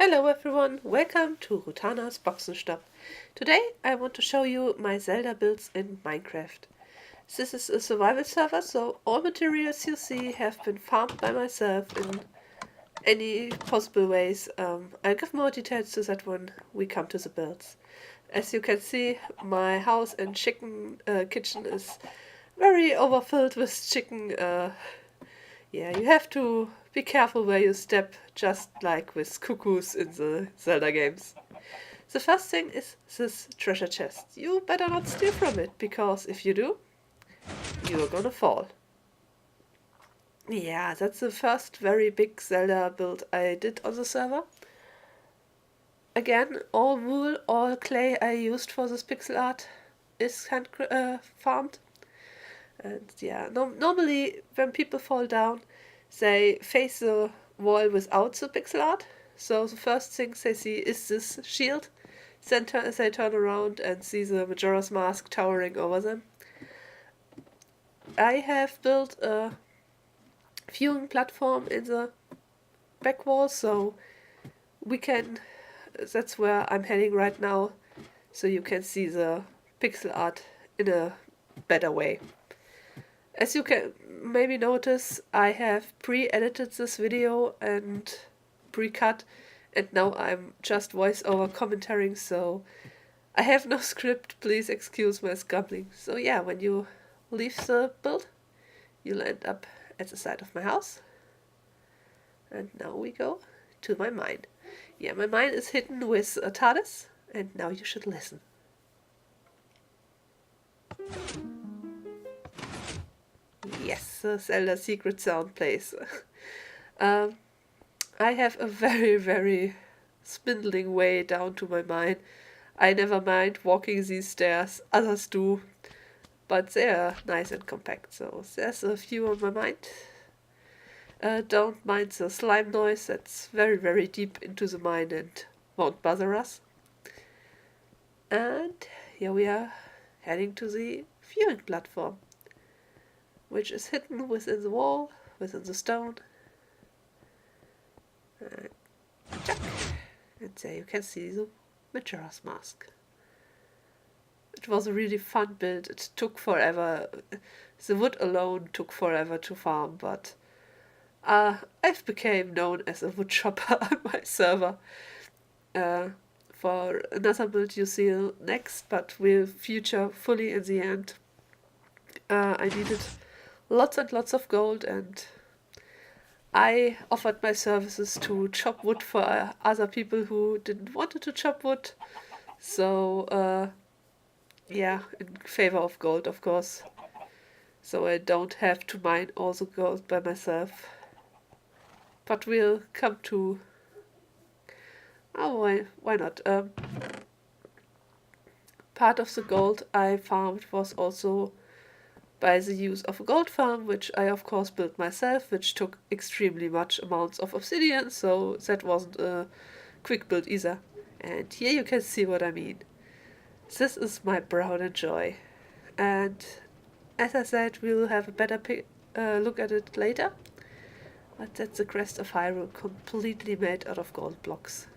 Hello everyone, welcome to Rutana's Boxenstopp. Today I want to show you my Zelda builds in Minecraft. This is a survival server, so all materials you see have been farmed by myself in any possible ways. I'll give more details to that when we come to the builds. As you can see, my house and chicken kitchen is very overfilled with chicken. Yeah, you have to be careful where you step, just like with cuckoos in the Zelda games. The first thing is this treasure chest. You better not steal from it, because if you do, you're gonna fall. Yeah, that's the first very big Zelda build I did on the server. Again, all wool, all clay I used for this pixel art is hand farmed. And yeah, normally when people fall down, they face the wall without the pixel art. So the first thing they see is this shield. Then they turn around and see the Majora's Mask towering over them. I have built a viewing platform in the back wall, so we can... That's where I'm heading right now, so you can see the pixel art in a better way. As you can maybe notice, I have pre-edited this video and pre-cut, and now I'm just voice-over commentating, so I have no script, please excuse my scumbling. So yeah, when you leave the build, you'll end up at the side of my house. And now we go to my mine. Yeah, my mine is hidden with a Tardis, and now you should listen. Yes, the Zelda secret sound plays. I have a very spindling way down to my mine. I never mind walking these stairs, others do, but they are nice and compact, so there's a view on my mind. Don't mind the slime noise, that's very deep into the mine and won't bother us. And here we are heading to the viewing platform, which is hidden within the wall, within the stone. And chuck! And there you can see the Majora's Mask. It was a really fun build. It took forever. The wood alone took forever to farm, but I've become known as a wood chopper on my server. For another build you see next, but will feature fully in the end. I needed lots and lots of gold, and I offered my services to chop wood for other people who didn't want to chop wood. So yeah, in favor of gold, of course. So I don't have to mine all the gold by myself. But we'll come to... Oh, why not? Part of the gold I farmed was also by the use of a gold farm, which I of course built myself, which took extremely much amounts of obsidian, so that wasn't a quick build either. And here you can see what I mean. This is my brown and joy. And as I said, we'll have a better look at it later. But that's the crest of Hyrule, completely made out of gold blocks.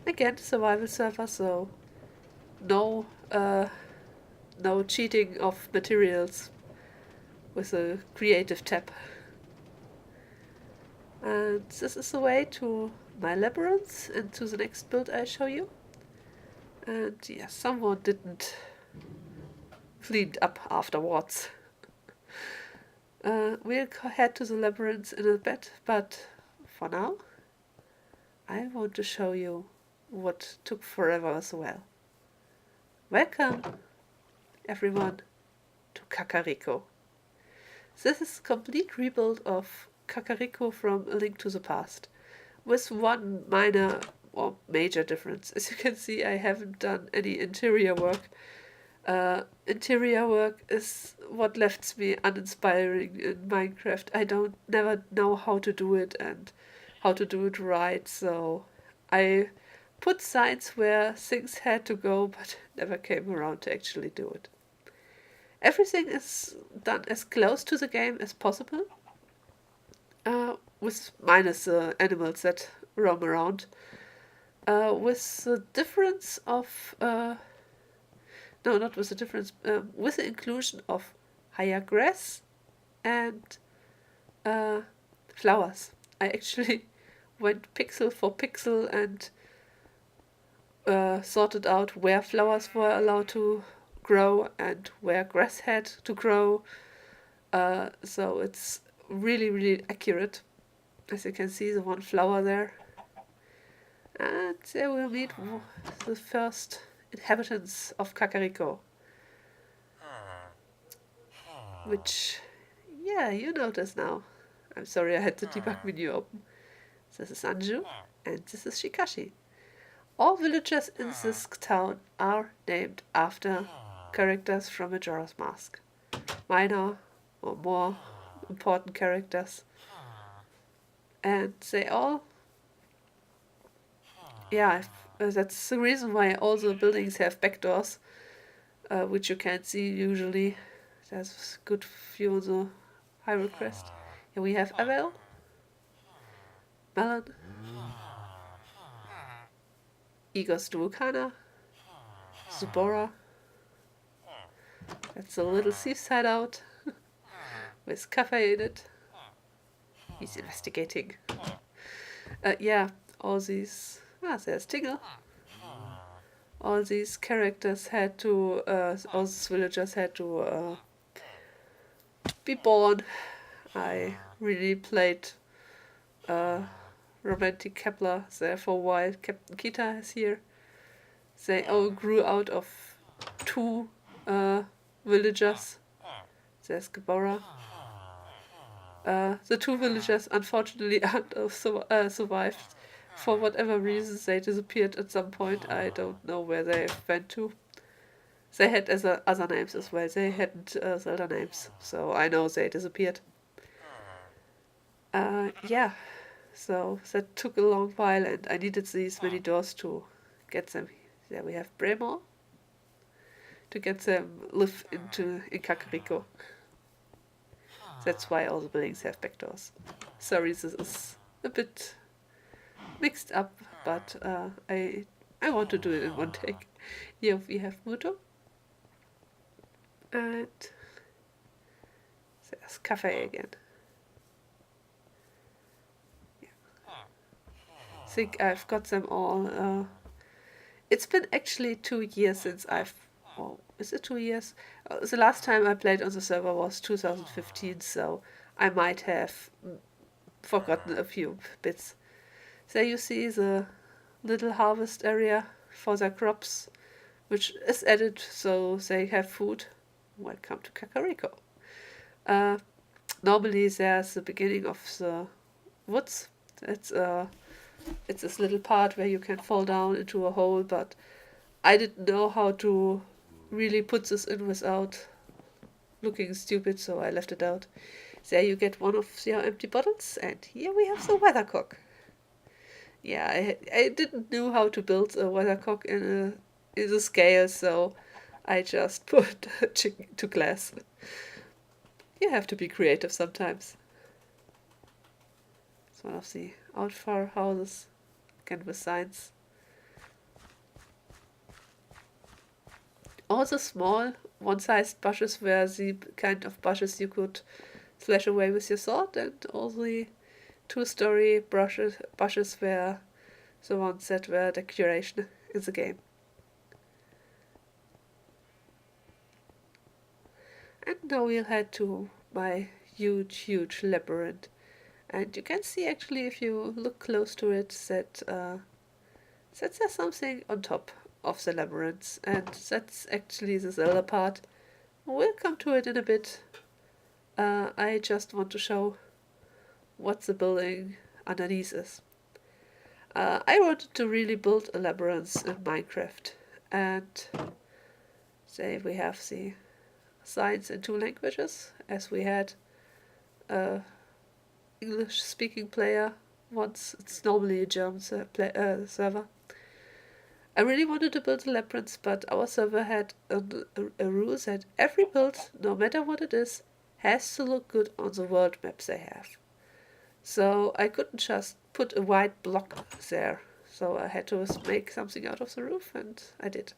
Again, survival server, so no cheating of materials with a creative tab. And this is the way to my labyrinth and to the next build I show you. And yeah, someone didn't clean up afterwards. We'll head to the labyrinth in a bit, but for now I want to show you what took forever as well. Welcome everyone to Kakariko. This is a complete rebuild of Kakariko from A Link to the Past, with one minor or major difference. As you can see, I haven't done any interior work. Interior work is what left me uninspiring in Minecraft. I never know how to do it and how to do it right, so I put signs where things had to go, but never came around to actually do it. Everything is done as close to the game as possible, with minus the animals that roam around. with the difference of no, not with the difference, with the inclusion of higher grass and uh, flowers. I actually went pixel for pixel and sorted out where flowers were allowed to grow and where grass had to grow. So it's really, really accurate. As you can see, the one flower there. And there we'll meet the first inhabitants of Kakariko. Which, yeah, you notice now. I'm sorry I had the debug menu open. This is Anju, and this is Shikashi. All villagers in this town are named after characters from Majora's Mask. Minor or more important characters. And they all... Yeah, that's the reason why all the buildings have back doors, which you can't see usually. There's a good view on the Hyrule Crest. Here we have Abel, Melon, Igor's Duokana, Zubora. That's a little seaside out with cafe in it. He's investigating. Yeah, all these... there's Tingle. All these characters had to... all these villagers had to be born. I really played Romantic Kepler there for a while. Captain Kita is here. They all grew out of two villagers. There's Gabora. The two villagers unfortunately aren't survived. For whatever reasons they disappeared at some point. I don't know where they went to. They had other names as well. They hadn't Zelda names. So I know they disappeared. Yeah. So that took a long while and I needed these many doors to get them. There we have Bremo. To get them live in Kakariko. That's why all the buildings have back doors. Sorry, this is a bit mixed up, but I want to do it in one take. Here we have Muto. And there's Cafe again. Yeah. I think I've got them all. It's been actually 2 years since I've... Oh, is it 2 years? The last time I played on the server was 2015, so I might have forgotten a few bits. There you see the little harvest area for their crops, which is added so they have food. Welcome to Kakariko. Normally there's the beginning of the woods. It's this little part where you can fall down into a hole, but I didn't know how to really put this in without looking stupid, so I left it out. There you get one of your empty bottles, and here we have the weathercock. Yeah, I didn't know how to build a weathercock in a scale, so I just put a chicken to glass. You have to be creative sometimes. It's one of the outfar houses, again with signs. All the small one-sized bushes were the kind of bushes you could slash away with your sword, and all the two-story bushes were the ones that were decoration in the game. And now we'll head to my huge labyrinth. And you can see actually if you look close to it that there's something on top of the labyrinth, and that's actually the Zelda part. We'll come to it in a bit. I just want to show what the building underneath is. I wanted to really build a labyrinth in Minecraft, and say we have the signs in 2 languages, as we had English speaking player once. It's normally a German server. I really wanted to build a labyrinth, but our server had a rule that every build, no matter what it is, has to look good on the world maps they have. So I couldn't just put a white block there. so I had to make something out of the roof, and I did.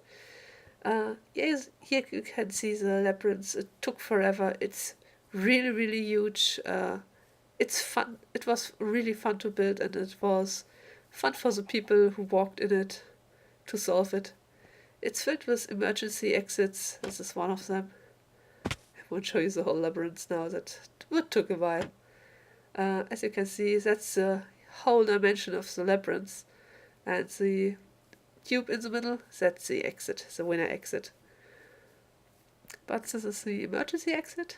Yes, here you can see the labyrinth. It took forever. It's really, really huge. It's fun. It was really fun to build, and it was fun for the people who walked in it to solve it. It's filled with emergency exits. This is one of them. I won't show you the whole labyrinth now. That would took a while. As you can see, that's the whole dimension of the labyrinth, and the tube in the middle, that's the exit, the winner exit. But this is the emergency exit.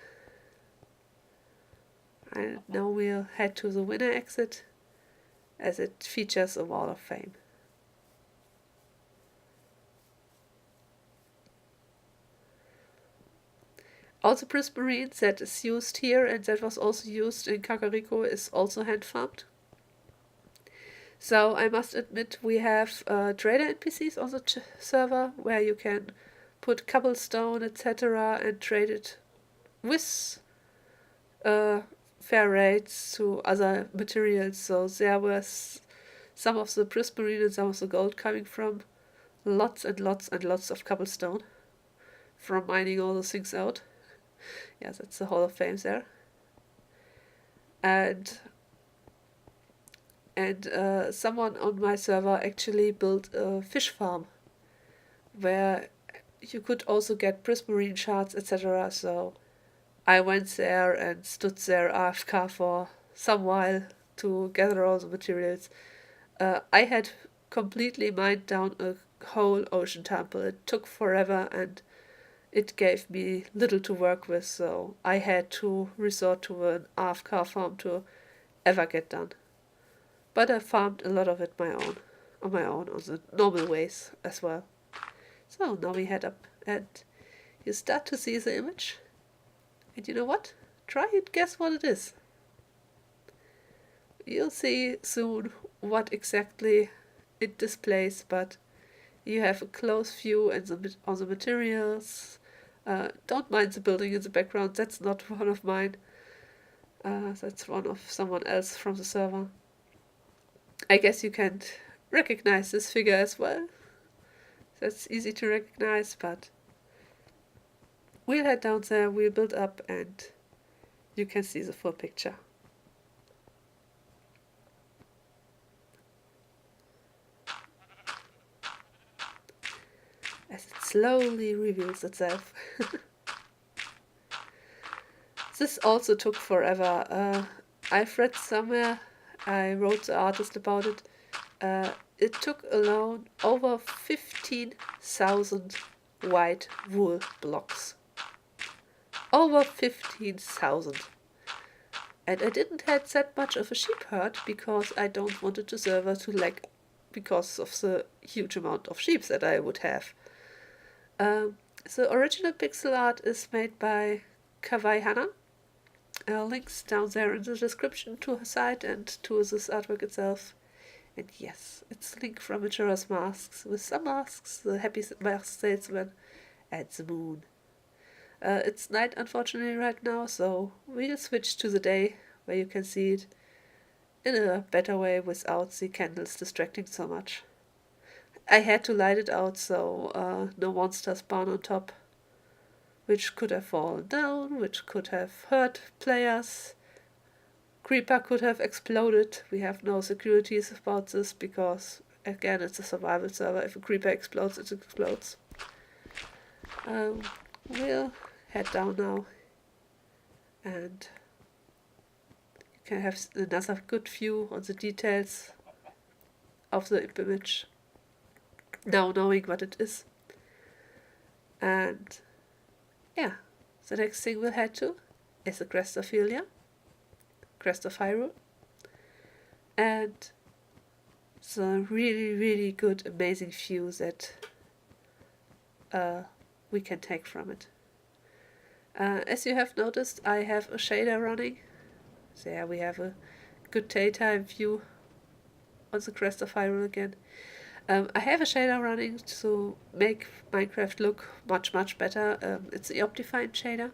And now we'll head to the winner exit, as it features a wall of fame. Also prismarine that is used here and that was also used in Kakariko is also hand farmed. So I must admit we have trader NPCs on the server where you can put cobblestone etc. and trade it with fair rates to other materials. So there was some of the prismarine and some of the gold coming from lots and lots and lots of cobblestone from mining all those things out. Yeah, that's the Hall of Fame there. And someone on my server actually built a fish farm where you could also get prismarine shards etc. So I went there and stood there AFK for some while to gather all the materials. I had completely mined down a whole ocean temple. It took forever and it gave me little to work with, so I had to resort to an AFK farm to ever get done. But I farmed a lot of it on the normal ways as well. So now we head up and you start to see the image. And you know what? Try and guess what it is. You'll see soon what exactly it displays, but you have a close view on the materials. Don't mind the building in the background, that's not one of mine. That's one of someone else from the server. I guess you can recognize this figure as well. That's easy to recognize, but we'll head down there, we'll build up, and you can see the full picture. As it slowly reveals itself. This also took forever. I've read somewhere, I wrote the artist about it, it took alone over 15,000 white wool blocks. Over 15,000. And I didn't have that much of a sheep herd because I don't wanted the server to lag because of the huge amount of sheep that I would have. The original pixel art is made by Kawaii Hana. Links down there in the description to her site and to this artwork itself. And yes, it's Link from Majora's Masks, with some masks, the Happy Mask Salesman, and the moon. It's night unfortunately right now, so we'll switch to the day where you can see it in a better way without the candles distracting so much. I had to light it out so no monsters spawn on top, which could have fallen down, which could have hurt players. Creeper could have exploded. We have no securities about this because, again, it's a survival server. If a creeper explodes, it explodes. We'll head down now and you can have another good view on the details of the image now knowing what it is. And yeah, the next thing we'll head to is the Crest of Hylia, Crest of Hyrule, and the really, really good, amazing view that we can take from it. As you have noticed, I have a shader running. There we have a good daytime view on the Crest of Hyrule again. I have a shader running to make Minecraft look much, much better. It's the Optifine shader.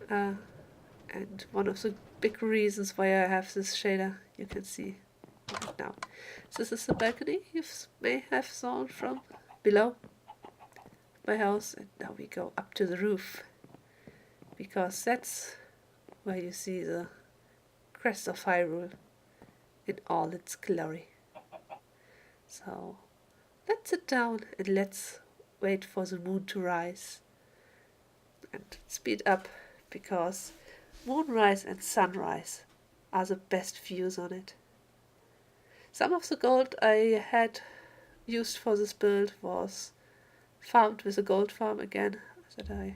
And one of the big reasons why I have this shader, you can see right now. This is the balcony you may have saw from below my house, and now we go up to the roof, because that's where you see the crest of Hyrule in all its glory. So let's sit down and let's wait for the moon to rise and speed up, because moonrise and sunrise are the best views on it. Some of the gold I had used for this build was farmed with a gold farm again that I...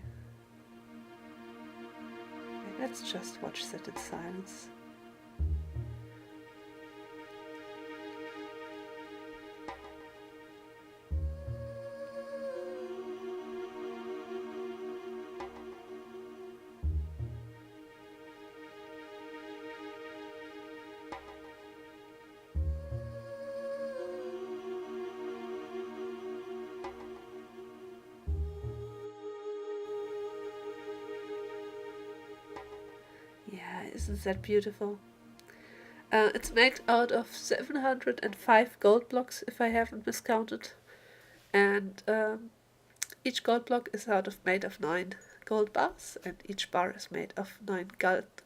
Let's just watch that in silence. Yeah, isn't that beautiful? It's made out of 705 gold blocks, if I haven't miscounted. And each gold block is made of 9 gold bars, and each bar is made of 9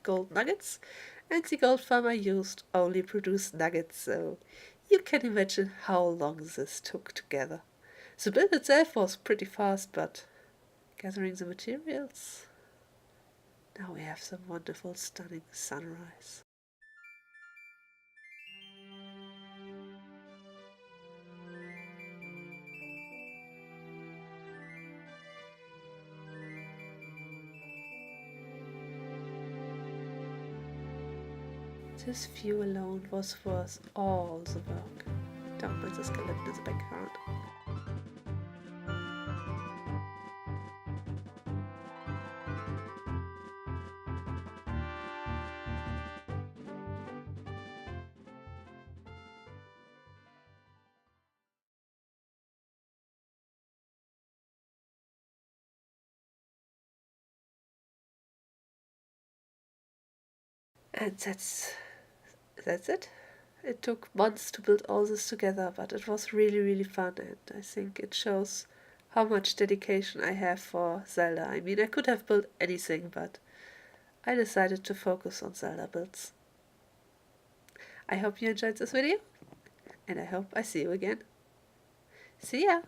gold nuggets. And the gold farm I used only produced nuggets, so you can imagine how long this took together. The build itself was pretty fast, but gathering the materials... Now we have some wonderful, stunning sunrise. This view alone was worth all the work. Don't mind the skeleton in the background. And that's it. It took months to build all this together, but it was really fun, and I think it shows how much dedication I have for Zelda. I mean, I could have built anything, but I decided to focus on Zelda builds. I hope you enjoyed this video, and I hope I see you again. See ya!